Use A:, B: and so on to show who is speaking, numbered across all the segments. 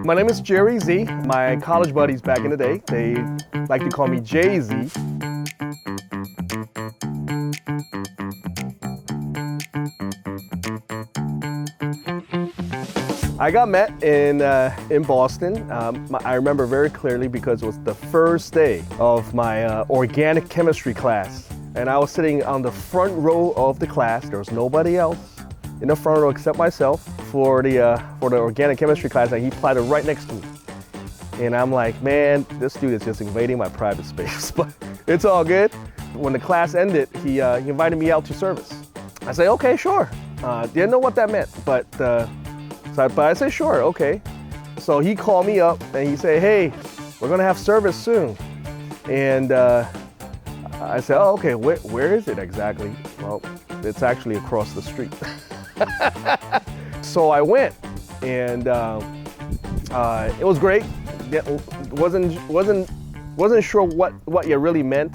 A: My name is Jerry Z. My college buddies back in the day, they like to call me Jay-Z. I got met in Boston. I remember very clearly because it was the first day of my organic chemistry class. And I was sitting on the front row of the class. There was nobody else in the front row except myself for the organic chemistry class, and he platted right next to me. And I'm like, man, this dude is just invading my private space, but it's all good. When the class ended, he invited me out to service. I said, okay, sure. Didn't know what that meant, but I said, sure, okay. So he called me up and he said, hey, we're gonna have service soon. And I said, oh, okay, where is it exactly? Well, it's actually across the street. So I went, and it was great. Wasn't sure what you really meant.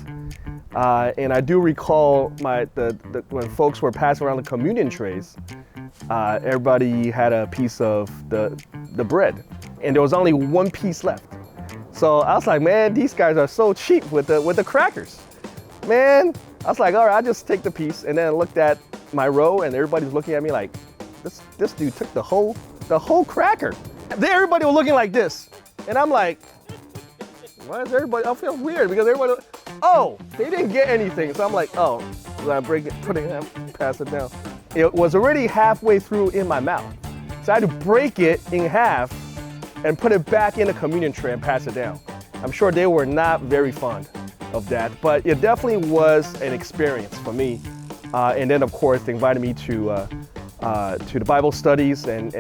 A: And I do recall when folks were passing around the communion trays, everybody had a piece of the bread, and there was only one piece left. So I was like, man, these guys are so cheap with the crackers. Man, I was like, all right, I'll just take the piece. And then I looked at my row, and everybody's looking at me like, this dude took the whole cracker. Then everybody was looking like this, and I'm like, why is everybody? I feel weird because everybody. Oh, they didn't get anything. So I'm like, oh, I break it, put it in, pass it down. It was already halfway through in my mouth, so I had to break it in half and put it back in the communion tray and pass it down. I'm sure they were not very fond of that, but it definitely was an experience for me. And then, of course, they invited me to the Bible studies, and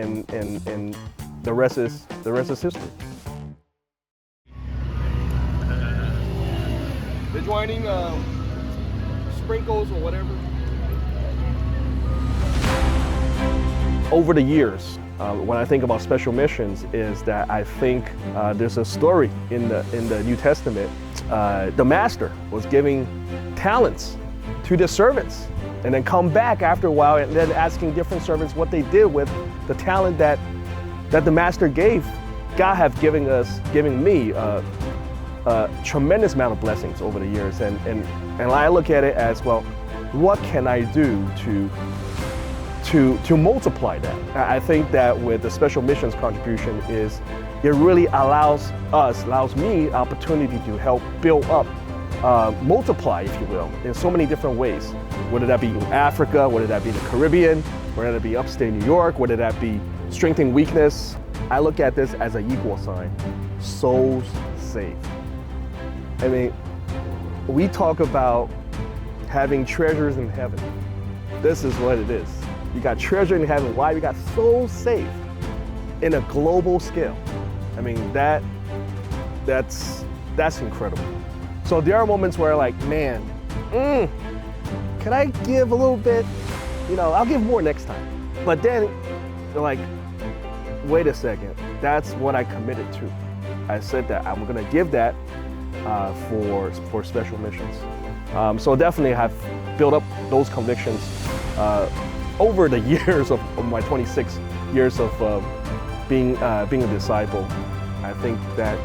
A: the rest is history. They're joining sprinkles or whatever. Over the years, when I think about special missions, is that I think there's a story in the New Testament. The master was giving talents to the servants, and then come back after a while and then asking different servants what they did with the talent that the master gave. God have given me a tremendous amount of blessings over the years, and I look at it as, well, what can I do to multiply that? I think that with the special missions contribution is it really allows me opportunity to help build up, multiply, if you will, in so many different ways. Whether that be in Africa, whether that be in the Caribbean, whether that be upstate New York, whether that be strength and weakness. I look at this as an equal sign. Souls saved. I mean, we talk about having treasures in heaven. This is what it is. You got treasure in heaven. Why? We got souls saved in a global scale. I mean, that's incredible. So there are moments where, like, man, can I give a little bit? I'll give more next time. But then they're like, wait a second, that's what I committed to. I said that I'm gonna give that for special missions. So definitely have built up those convictions over the years of my 26 years of being a disciple. I think that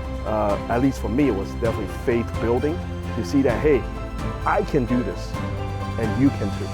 A: at least for me, it was definitely faith building to see that, hey, I can do this and you can too.